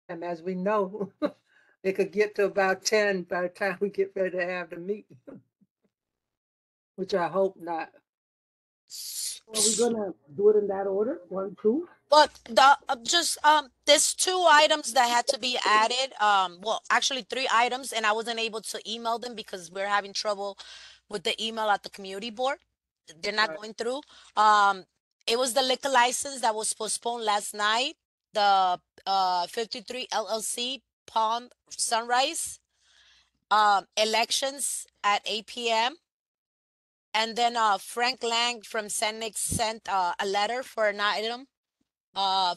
And as we know, it could get to about 10 by the time we get ready to have the meeting, which I hope not. Are we gonna do it in that order? One, two? But the just there's two items that had to be added. Well, actually three items, and I wasn't able to email them because we're having trouble with the email at the community board. They're not Right. going through. Um, it was the liquor license that was postponed last night. The 53 LLC Palm Sunrise. Elections at 8 p.m. And then Frank Lang from Senix sent a letter for an item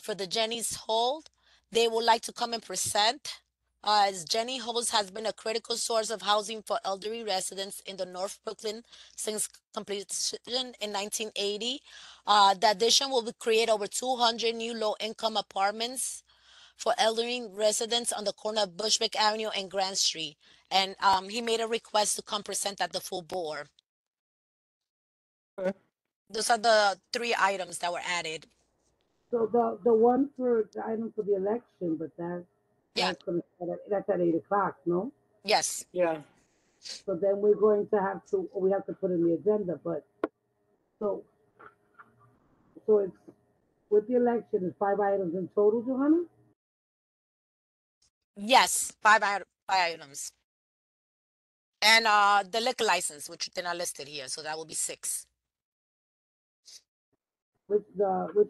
for the Jenny's Hold. They would like to come and present. As Jenny Holds has been a critical source of housing for elderly residents in the North Brooklyn since completion in 1980. The addition will create over 200 new low-income apartments for elderly residents on the corner of Bushwick Avenue and Grand Street. And he made a request to come present at the full board. Okay. Those are the three items that were added. So the one for the item for the election, but Yeah. that's gonna start that's at 8 o'clock, no? Yes. Yeah. So then we're going to have to we have to put in the agenda, but so it's with the election, it's 5 items in total, Johanna? Yes. Five items. And the liquor license, which they're not listed here, so that will be six. Which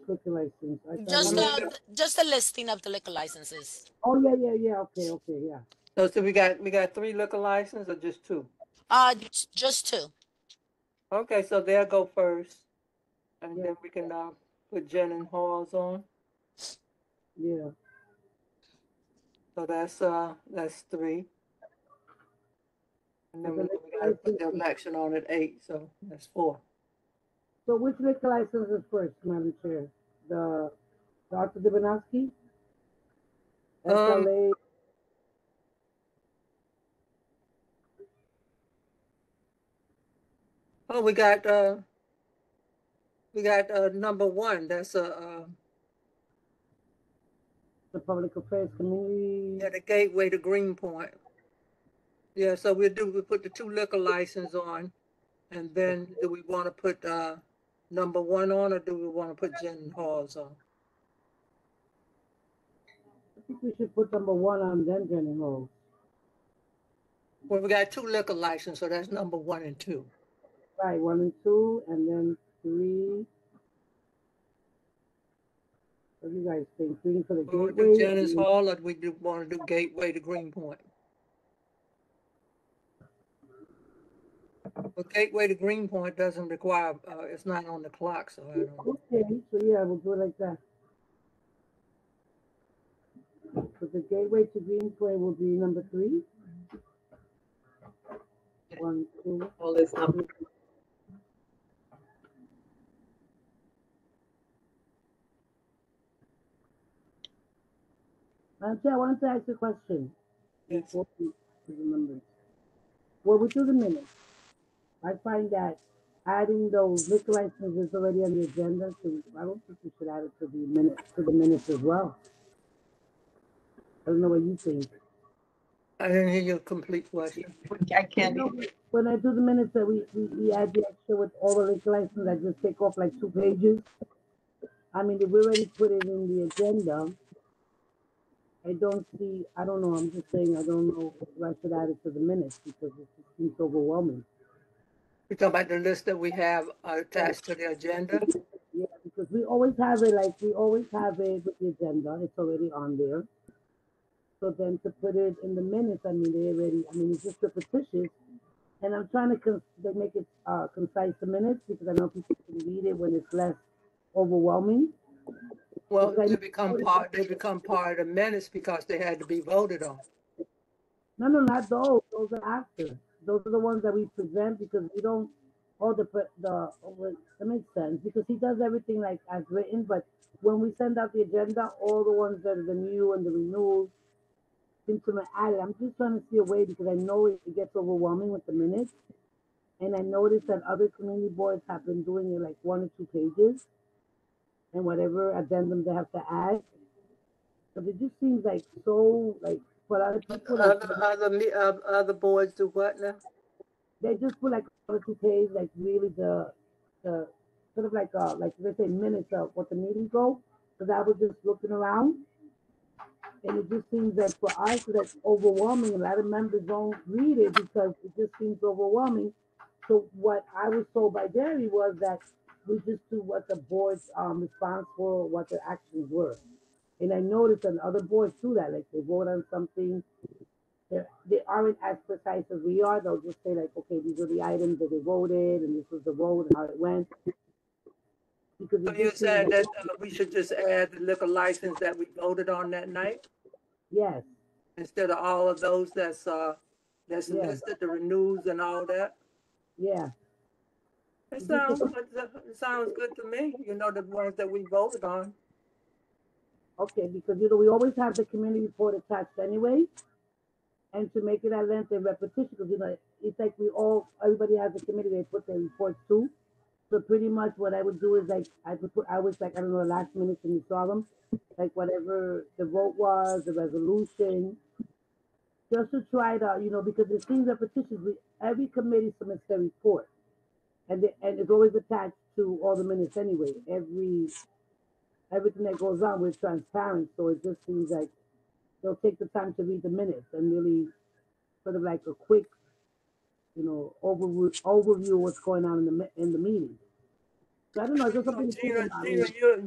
liquor license? I thought it How Just was. many? just a listing of the liquor licenses. Oh yeah, yeah, yeah. Okay, okay, yeah. So we got three liquor licenses or just two? Just two. Okay, so they'll go first, and Yeah, then we can put Jen and Halls on. yeah. So that's three, and And then the we liquor know we got to put license the is, election on at 8, so that's four. so which liquor license is first, Madam Chair? The Dr. Dibanowski, Um. SLA. Oh, we got number one. That's The Public Affairs Community. yeah, the gateway to Greenpoint. Yeah, so we put the two liquor license on, and then do we want to put number one on, or do we want to put Jen Halls on? I think we should put number one on then Jenny Hall. Well, we got two liquor license, so that's number one and two. Right, one and two, and then three. What do you guys think? Three for the We want to do gateway, Janice and then Hall, or do we want to do Gateway to Greenpoint? But Gateway to Greenpoint doesn't require, it's not on the clock, so I don't know. okay, so yeah, we'll do it like that. So the gateway to Greenway will be number three. One, two. All this number. Actually, I wanted to ask you a question Yes. before we do the numbers. Well, we do the minutes. I find that adding those liquor licenses already on the agenda, so I don't think we should add it to the minutes as well. I don't know what you think. I didn't hear your complete question. I You can't. know, when I do the minutes that we add the extra with all the liquor licenses, I just take off like 2 pages. I mean, if we already put it in the agenda, I don't see, I don't know, I'm just saying, I don't know if I should add it to the minutes because it just seems overwhelming. You're talking about the list that we have Right. attached to the agenda? Yeah, because we always have it, like, we always have it with the agenda, it's already on there. So then to put it in the minutes, I mean, they already, I mean, it's just repetitious. And I'm trying to make it concise the minutes because I know people can read it when it's less overwhelming. Well, Because I they become part of the minutes because they had to be voted on. No, no, not those. Those are after. Those are the ones that we present because we don't. Oh, that makes sense because he does everything like as written. But when we send out the agenda, all the ones that are the new and the renewals, into added. I'm just trying to see a way because I know it gets overwhelming with the minutes, and I noticed that other community boards have been doing it like 1 or 2 pages, and whatever addendum they have to add. Because it just seems like so, like, for a lot of people, like, Other boards do what now? they just put like on the 2 page, like really the sort of like they say minutes of what the meetings go. Because I was just looking around, and it just seems that for us that's overwhelming. A lot of members don't read it because it just seems overwhelming. So what I was told by Jerry was that we just do what the board's response for, what their actions were. And I noticed that other boards do that, like they vote on something. They aren't as precise as we are. They'll just say like, okay, these are the items that they voted, and this was the vote and how it went. Because So it you're just seems saying like, that we should just add the liquor license that we voted on that night yes, instead of all of those that's yes, listed, the renews and all that? yeah. It It just sounds it sounds good to me. You know, the ones that we voted on. okay, because we always have the community report attached anyway, and to make it at length and repetition, because it's like everybody has a committee, they put their reports too. So pretty much what I would do is like I was like, I don't know, last minute when you saw them, like whatever the vote was, the resolution, just to try to, because it seems repetitious. Every committee submits their report, and it's always attached to all the minutes anyway. Everything that goes on, we're transparent, so it just seems like they'll take the time to read the minutes and really sort of like a quick, overview of what's going on in the meeting. So I don't know, it's just something to think about.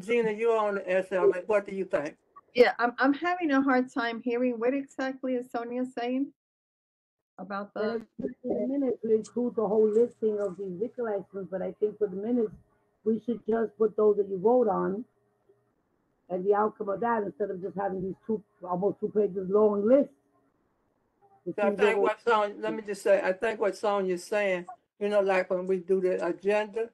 Gina, you're on the SL. Like, what do you think? Yeah, I'm having a hard time hearing what exactly is Sonia saying about That the. in the minutes we include the whole listing of these liquor licenses, but I think for the minutes we should just put those that you vote on and the outcome of that instead of just having these almost 2 pages long lists. It So I seems think over. what Sonya, let me just say, I think what Sonia's saying, like when we do the agenda,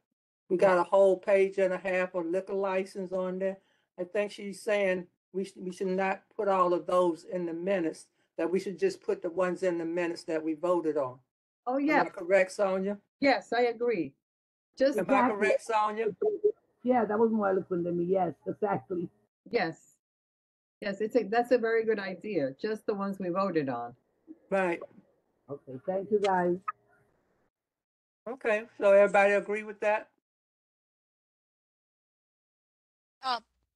we got a whole page and a half of liquor license on there. I think she's saying we should not put all of those in the minutes, that we should just put the ones in the minutes that we voted on. Oh Am I yeah, correct, Sonia? yes, I agree. Just Am I Exactly. correct, Sonia? Yeah, that was more eloquent than me. Yes, exactly. yes, yes. That's a very good idea. Just the ones we voted on. Right. Okay, thank you guys. Okay, so everybody agree with that?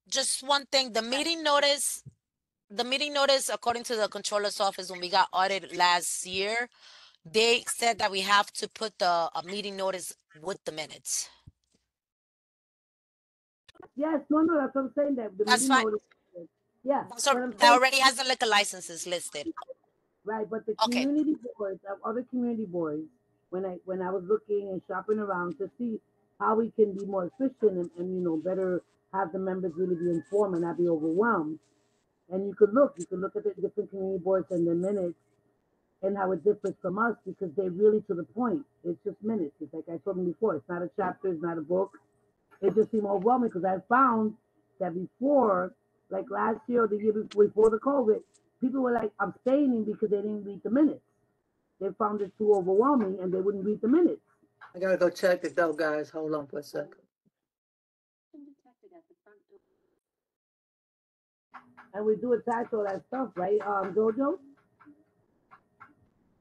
Just one thing, the meeting notice, according to the controller's office, when we got audited last year, they said that we have to put a meeting notice with the minutes. Yes, no, that's what I'm saying. That the That's meeting fine. notice. Yeah, So what I'm that saying, already has the liquor licenses listed. right? But the Okay. community boards, other community boards, when I was looking and shopping around to see how we can be more efficient and better have the members really be informed and not be overwhelmed. And you could look at the different community boards and the minutes and how it differs from us because they're really to the point. It's just minutes. It's like I told them before. It's not a chapter. It's not a book. It just seemed overwhelming because I found that before, like last year or the year before the COVID, people were like abstaining because they didn't read the minutes. They found it too overwhelming and they wouldn't read the minutes. I gotta go check it though, guys. Hold on for a second. And we do attach all that stuff, right, Jojo?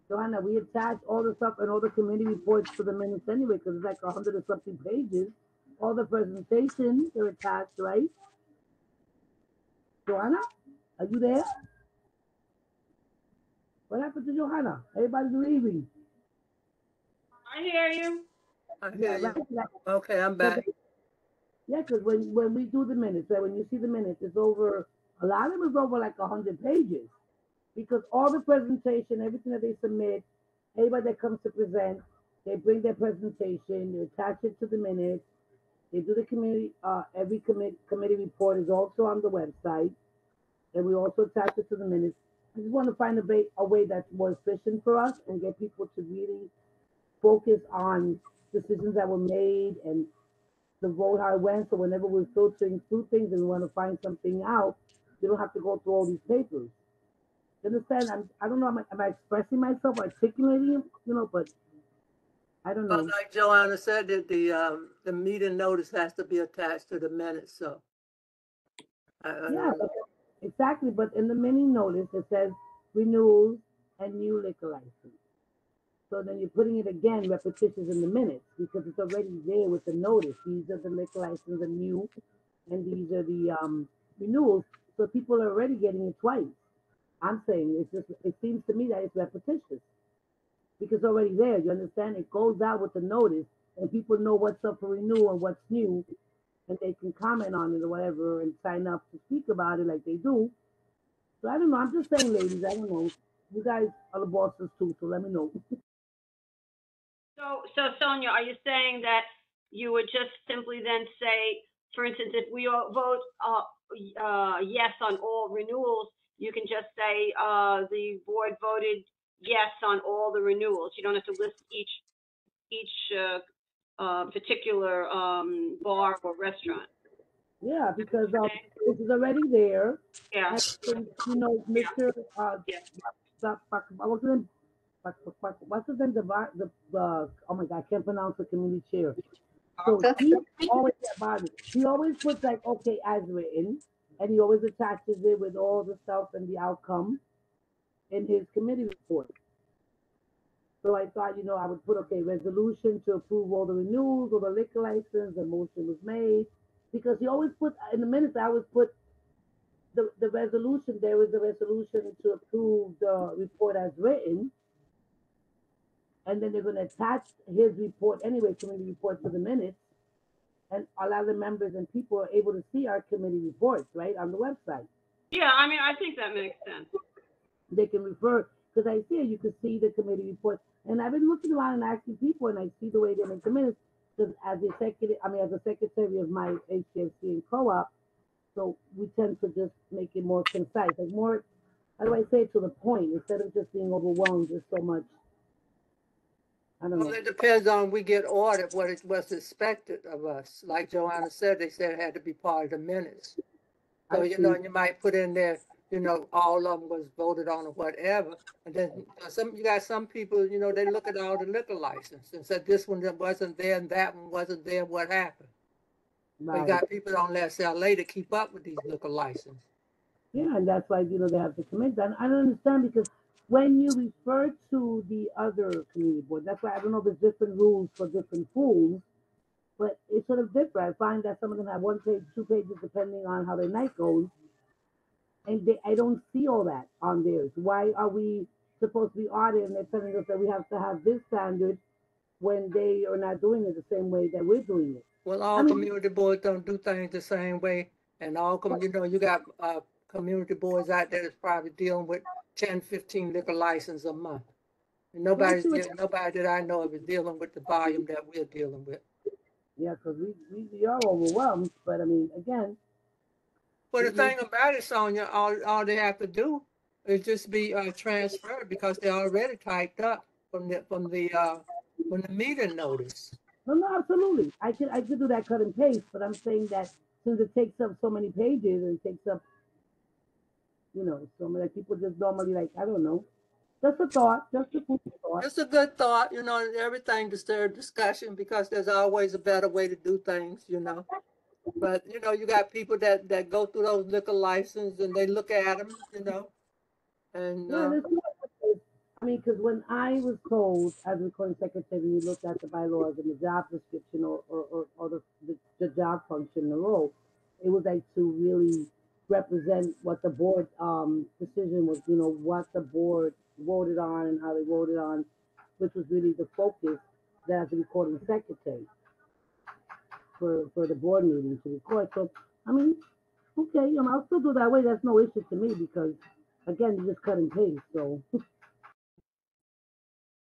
Johanna, we attach all the stuff and all the committee reports to the minutes anyway, because it's like 100 or something pages. All the presentations are attached, right? Johanna, are you there? What happened to Johanna? Everybody's leaving. I hear you. I hear you. Right? Okay, I'm back. Yeah, because when we do the minutes, right, when you see the minutes, it's over, a lot of it is over like 100 pages. Because all the presentation, everything that they submit, anybody that comes to present, they bring their presentation, they attach it to the minutes, they do the committee, every committee report is also on the website, and we also attach it to the minutes. I just want to find a way that's more efficient for us and get people to really focus on decisions that were made and the vote how it went. So whenever we're filtering through things and we want to find something out, we don't have to go through all these papers. You understand? I don't know. Am I expressing myself, articulating? But I don't But know. like Joanna said, that the meeting notice has to be attached to the minutes. So Yeah, Exactly, but in the mini notice, it says renewals and new liquor license. So then you're putting it again, repetitious in the minutes, because it's already there with the notice. These are the liquor license, the new, and these are the renewals. So people are already getting it twice. I'm saying it seems to me that it's repetitious because it's already there. You understand? It goes out with the notice, and people know what's up for renewal and what's new, and they can comment on it or whatever and sign up to speak about it like they do. So I don't know. I'm just saying, ladies, I don't know. You guys are the bosses too, so let me know. So Sonia, are you saying that you would just simply then say, for instance, if we all vote, yes on all renewals, you can just say, the board voted yes on all the renewals. You don't have to list each particular, bar or restaurant. Yeah, because Okay? this is already there, Yeah, and since, you know, Mr. yeah. What's his name? Oh my God, I can't pronounce the community chair. So That's he always about it. He always puts like okay as written, and he always attaches it with all the stuff and the outcome in his committee report. So I thought, you know, I would put okay resolution to approve all the renewals or the liquor license. The motion was made because he always put in the minutes. I always put the resolution. There is a resolution to approve the report as written, and then they're going to attach his report anyway, committee report to the minutes. And a lot of the members and people are able to see our committee reports, right, on the website. Yeah, I mean, I think that makes sense. They can refer, because I see it, you can see the committee report. And I've been looking around and asking people, and I see the way they make the minutes. Because as a secretary of my HCFC and co-op, so we tend to just make it more concise, like more, how do I say it, to the point, instead of just being overwhelmed with so much. I don't Well, know. it depends on we get ordered, what it was expected of us. Like Joanna said, they said it had to be part of the minutes. So, I you see. know, you might put in there, you know, all of them was voted on or whatever. And then you got some people, you know, they look at all the liquor license and said this one wasn't there and that one wasn't there, what happened? So you Right. got people on that SLA to keep up with these liquor licenses. Yeah, and that's why, you know, they have to commit that. I don't understand because when you refer to the other community board, that's why I don't know if there's different rules for different pools, but it's sort of different. I find that some of them have 1 page, 2 pages, depending on how their night goes. And I don't see all that on theirs. Why are we supposed to be audited and they're telling us that we have to have this standard when they are not doing it the same way that we're doing it? Well, I all mean, community boards don't do things the same way. And you know, you got community boards out there that's probably dealing with 10, 15 liquor licenses a month. And yeah, I see nobody that I know of is dealing with the volume that we're dealing with. yeah, because we are overwhelmed, but I mean, again, Well, the it makes thing about it, Sonia, all they have to do is just be transferred because they're already typed up from the meeting notice. no, no, absolutely. I could do that cut and paste, but I'm saying that since it takes up so many pages and it takes up, you know, so many people just normally like, I don't know. Just a thought, just a food for thought. It's a good thought, you know, everything deserves discussion because there's always a better way to do things, you know. But you know, you got people that go through those liquor licenses and they look at them, you know, and Yeah, there's no, I mean, because when I was told as a recording secretary, when you look at the bylaws and the job description or the job function, the role, it was like to really represent what the board decision was, you know, what the board voted on and how they voted on, which was really the focus that as a recording secretary for the board meeting to record. So, I mean, okay, you know, I'll still do that way. That's no issue to me because, again, you just cut and paste. So,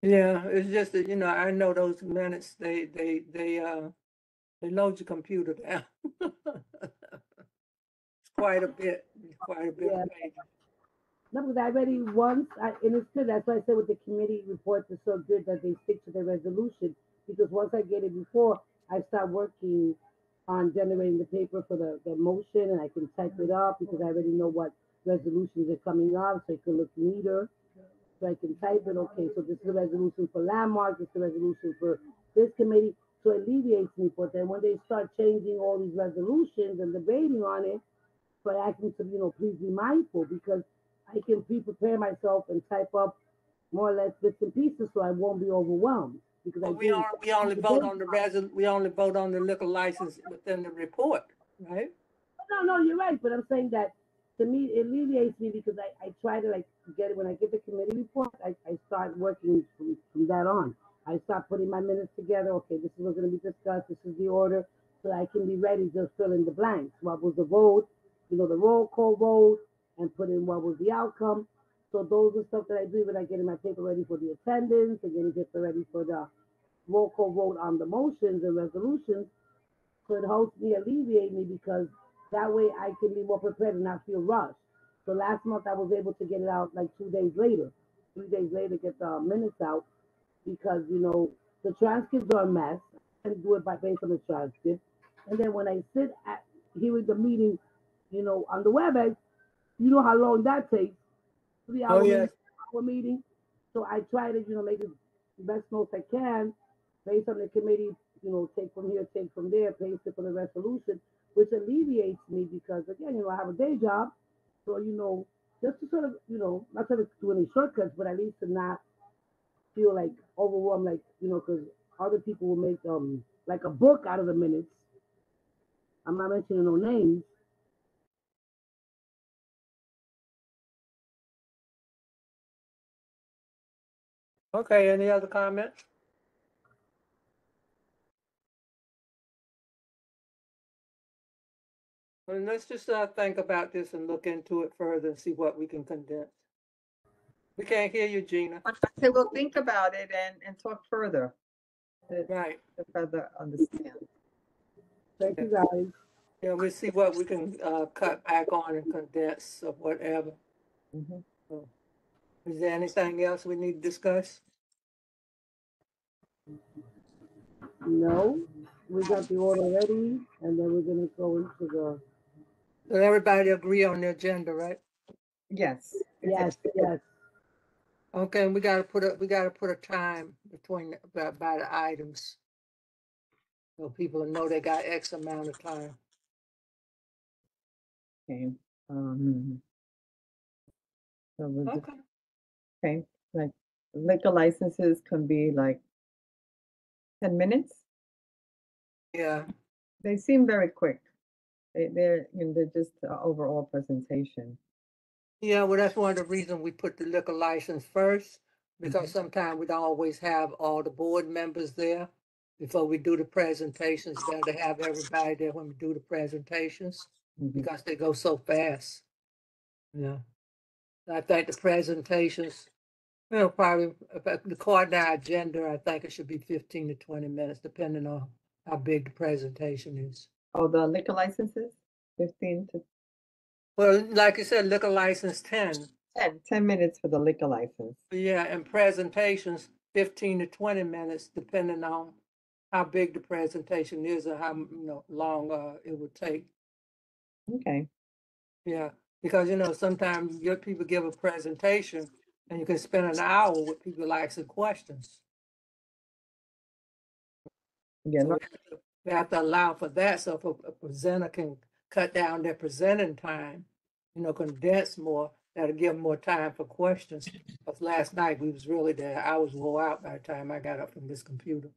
yeah, it's just that you know I know those minutes they load your computer down. It's quite a bit yeah. of pages. No, because I read it once, and it's good. That's why I said with the committee reports, it's so good that they stick to the resolution. Because once I get it before, I start working on generating the paper for the motion, and I can type it up because I already know what resolutions are coming up, so it can look neater. So I can type it. Okay, so this is the resolution for landmark. This is the resolution for this committee. So it alleviates me. But then when they start changing all these resolutions and debating on it, So I asked him to, please be mindful because I can pre-prepare myself and type up more or less bits and pieces so I won't be overwhelmed. Because I But we do. only, we only vote on the we only vote on the liquor license within the report, right? No, you're right. But I'm saying that to me, it alleviates me because I try to like get it when I get the committee report. I start working from that on. I start putting my minutes together. Okay, this is what's going to be discussed. This is the order, so I can be ready to fill in the blanks. What was the vote? The roll call vote, and put in what was the outcome. So those are stuff that I do when I get my paper ready for the attendance and getting paper ready for the roll call vote on the motions and resolutions. So it helps me alleviate me because that way I can be more prepared and not feel rushed. So last month I was able to get it out like 2 days later, 3 days later, get the minutes out because the transcripts are a mess and do it by based on the transcript. And then when I sit at hearing the meeting, on the WebEx, you know how long that takes. 3 hour Oh, meeting, yes. 4 hour meeting. So I try to, make the best notes I can based on the committee, take from here, take from there, paste it for the resolution, which alleviates me because again, I have a day job. So, just to sort of, not trying to do any shortcuts, but at least to not feel like overwhelmed, like, because other people will make like a book out of the minutes. I'm not mentioning no names. Okay, any other comments? Well, let's just think about this and look into it further and see what we can condense. We can't hear you, Gina. I say we'll think about it and talk further Right. to further understand. Thank you guys. Yeah, we'll see what we can cut back on and condense or whatever. Mhm. So, is there anything else we need to discuss? No, we got the order ready, and then we're gonna go into the Does everybody agree on the agenda, right? Yes. yes. Okay, we gotta put a time between by the items. So people know they got X amount of time. Okay. So we'll just, Okay. okay, like liquor licenses can be like 10 minutes. Yeah. They seem very quick. They're just overall presentation. Yeah, well, that's one of the reasons we put the liquor license first, because sometimes we don't always have all the board members there before we do the presentations. Better to have everybody there when we do the presentations Mhm. because they go so fast. Yeah. I think the presentations, probably according to our agenda, I think it should be 15 to 20 minutes, depending on how big the presentation is. Oh, the liquor licenses, 15 to Well, like you said, liquor license 10. 10 minutes for the liquor license. Yeah, and presentations, 15 to 20 minutes, depending on how big the presentation is or how long it would take. Okay. Yeah, because sometimes your people give a presentation and you can spend an hour with people asking questions. Yeah, So no, we have to allow for that. So if a presenter can cut down their presenting time, condense more, that'll give more time for questions. Because last night we was really there. I was wore out by the time I got up from this computer.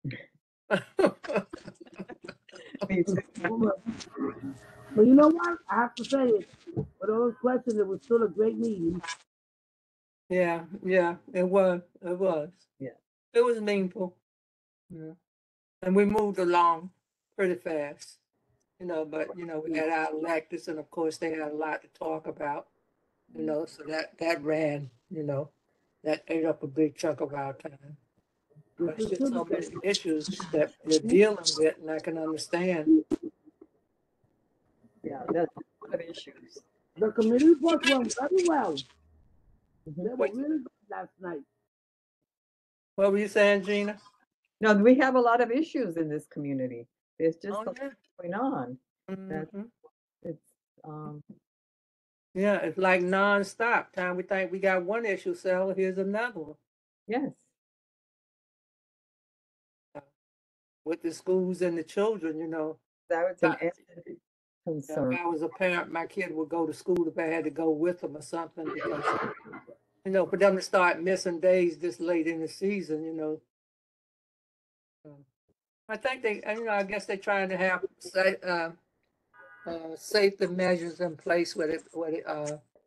me too. But you know what? I have to say it. With all those questions, it was still a great meeting. Yeah, it was. It was. Yeah. It was meaningful. Yeah. And we moved along pretty fast. But we had our electors and of course they had a lot to talk about, so that ran, that ate up a big chunk of our time. But it's This is just so good. many issues that they're dealing with and I can understand. Yeah, that's a lot of issues. The committee reports went very well. Mhm. They were really good last night. What were you saying, Gina? No, we have a lot of issues in this community. There's just Oh, a lot yeah. going on. That Mhm. it's Yeah, it's like nonstop. Time we think we got one issue settled, here's another one. yes. With the schools and the children, That was an Uh, If concern. I was a parent, my kid would go to school if I had to go with them or something, because, for them to start missing days this late in the season, I think I guess they're trying to have safety measures in place where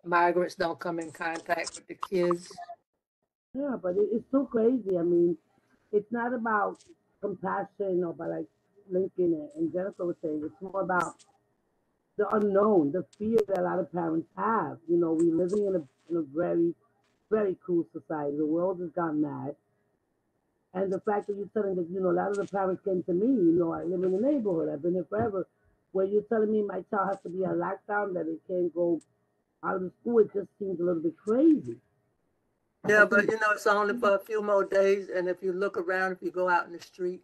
migrants don't come in contact with the kids. Yeah, but it's so crazy. I mean, it's not about compassion or by like Lincoln and Jennifer was saying. It's more about the unknown, the fear that a lot of parents have. We're living in a very, very cruel society. The world has gone mad. And the fact that you're telling that, a lot of the parents came to me, I live in the neighborhood, I've been here forever, where you're telling me my child has to be on lockdown, that it can't go out of school, it just seems a little bit crazy. Yeah, but it's only for a few more days, and if you look around, if you go out in the street,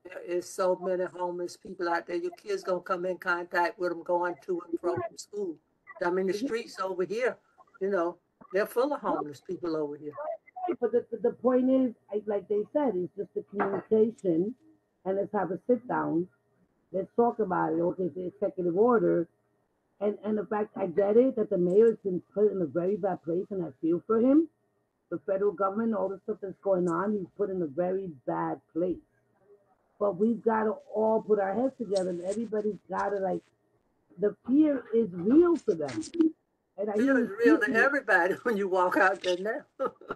there is so many homeless people out there. Your kids gonna come in contact with them going to and from school. I mean, the streets over here, they're full of homeless people over here. But the point is, like they said, it's just the communication, and let's have a sit down. Let's talk about it. Okay, the executive order, and the fact I get it that the mayor has been put in a very bad place, and I feel for him. The federal government, all the stuff that's going on, he's put in a very bad place. But we've got to all put our heads together, and everybody's got to the fear is real for them. And Fear is real to everybody when you walk out there now.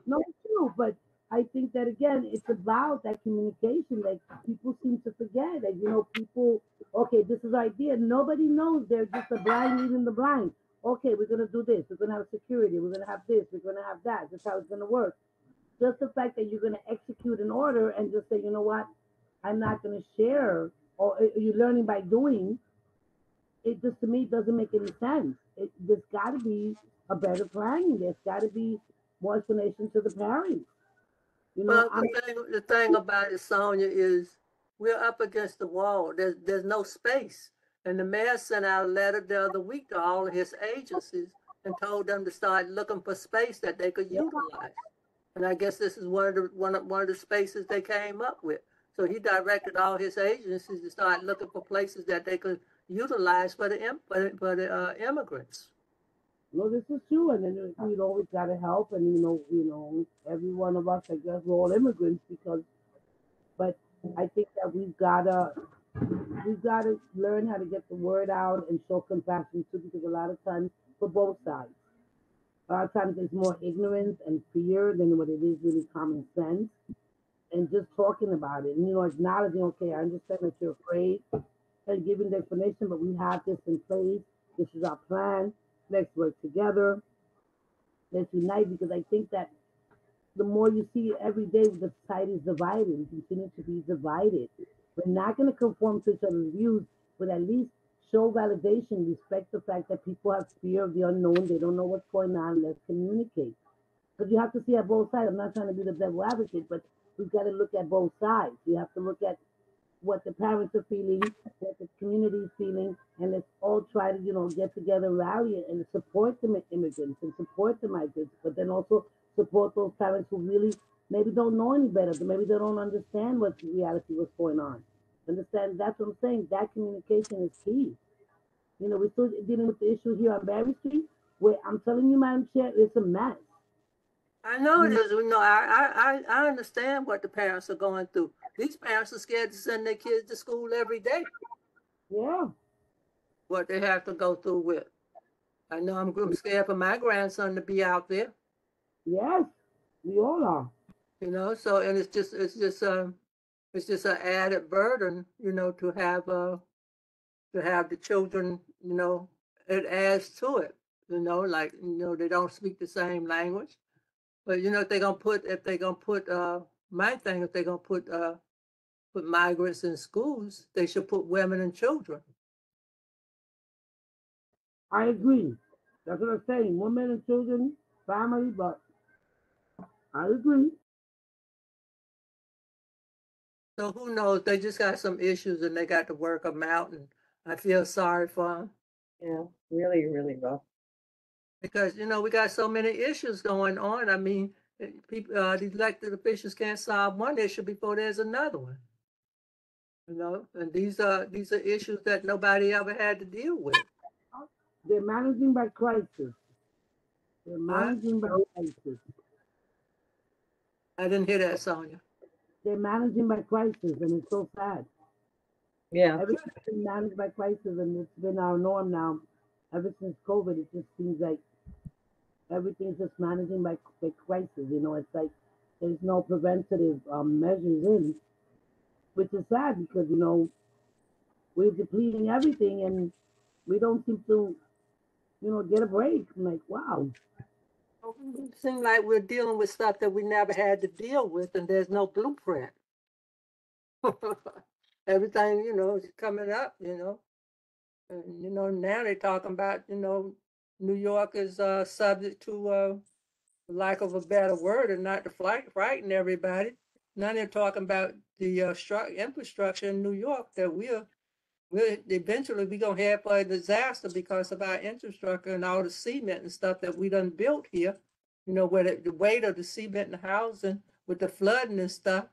No, it's true, but I think that again, it's about that communication. Like people seem to forget. People. Okay, this is our idea. Nobody knows. They're just the blind leading the blind. Okay, we're gonna do this. We're gonna have security. We're gonna have this. We're gonna have that. That's how it's gonna work. Just the fact that you're gonna execute an order and just say, you know what, I'm not gonna share, or you're learning by doing. It just to me doesn't make any sense. There's got to be a better planning. There's got to be more explanation to the parents. Well, the thing about it, Sonia, is we're up against the wall. There's no space. And the mayor sent out a letter the other week to all of his agencies and told them to start looking for space that they could utilize. And I guess this is one of the spaces they came up with. So he directed all his agencies to start looking for places that they could utilize for the immigrants. No, this is true, and then we've got to help, and every one of us, I guess, we're all immigrants but I think that we've got to learn how to get the word out and show compassion too, because a lot of times for both sides, a lot of times there's more ignorance and fear than what it is really common sense, and just talking about it, and acknowledging, okay, I understand that you're afraid, and giving the explanation, but we have this in place. This is our plan. Let's work together. Let's unite, because I think that the more you see every day, the society is divided. We continue to be divided. We're not going to conform to each other's views, but at least show validation, respect the fact that people have fear of the unknown. They don't know what's going on. Let's communicate. Because you have to see at both sides. I'm not trying to be the devil advocate, but we've got to look at both sides. We have to look at what the parents are feeling, what the community is feeling, and let's all try to, get together, rally, and support the immigrants and support the migrants, but then also support those parents who really maybe don't know any better, but maybe they don't understand what the reality was going on. Understand? That's what I'm saying. That communication is key. We're still dealing with the issue here on Barry Street, where I'm telling you, Madam Chair, it's a mess. I know it is. I understand what the parents are going through. These parents are scared to send their kids to school every day. Yeah. What they have to go through with. I know I'm scared for my grandson to be out there. Yes, we all are. So and it's just an added burden, to have the children, it adds to it, they don't speak the same language. But if they're gonna put my thing, if they're gonna put migrants in schools, they should put women and children. I agree. That's what I'm saying. Women and children, family, but I agree. So who knows? They just got some issues and they got to work them out, and I feel sorry for them. Yeah, really, really rough. Because we got so many issues going on. I mean, people, the elected officials can't solve one issue before there's another one. You know, and these are issues that nobody ever had to deal with. They're managing by crisis. They're What? managing by crisis. I didn't hear that, Sonia. They're managing by crisis, and it's so sad. Yeah. Everything's been managed by crisis, and it's been our norm now. Ever since COVID, it just seems like everything's just managing by crisis. You know, it's like there's no preventative measures in, which is sad because, you know, we're depleting everything and we don't seem to, you know, get a break. I'm like, wow. It seems like we're dealing with stuff that we never had to deal with, and there's no blueprint. Everything, you know, is coming up, you know. And, you know, now they're talking about, you know, New York is subject to lack of a better word, and not to frighten everybody. Now they're talking about the infrastructure in New York that we're eventually gonna have a disaster because of our infrastructure and all the cement and stuff that we done built here. You know, where the weight of the cement and the housing with the flooding and stuff,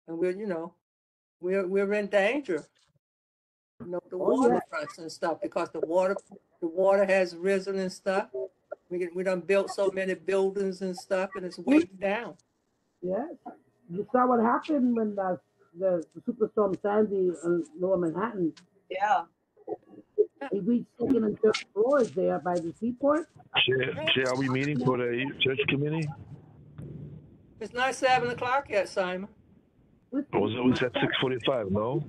and we're in danger. You know, the waterfronts and stuff, because the water has risen and stuff. We done built so many buildings and stuff, and it's weighing down. Yeah. You saw what happened when the superstorm Sandy in Lower Manhattan, Yeah. it reached second and third floors there by the seaport. Chair, are we meeting for the church committee? It's not 7 o'clock yet, Simon. With Or was it always at 6:45? No,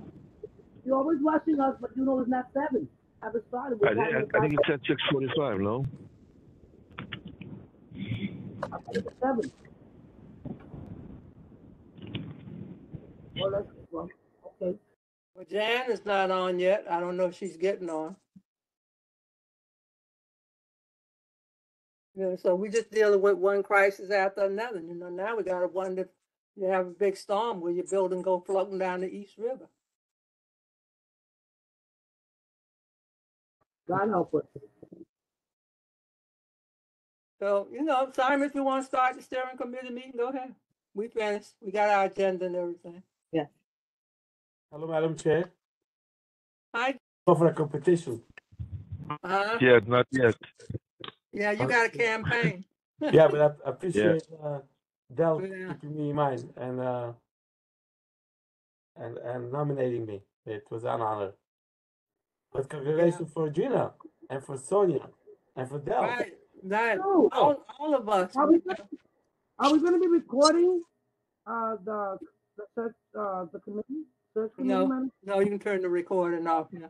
You're always watching us, but you know it's not 7. I was started. I think it's at 6:45. No. It's 7. Well, okay. Well, Jan is not on yet. I don't know if she's getting on. Yeah, so we just dealing with one crisis after another. You know, now we got one that you have a big storm where your building go floating down the East River. God help us. So, you know, Simon, if you want to start the steering committee meeting, go ahead. We finished. We got our agenda and everything. Hello, Madam Chair. Hi. Go for a competition. Yeah, not yet. Yeah, you got a campaign. Yeah, but I appreciate Del Yeah. keeping me in mind and nominating me. It was an honor. But congratulations for Gina and for Sonia and for Del. Right. That Oh. all of us. Are we going to be recording the search the committee? Search committee, No, man? no, you can turn the recording off now.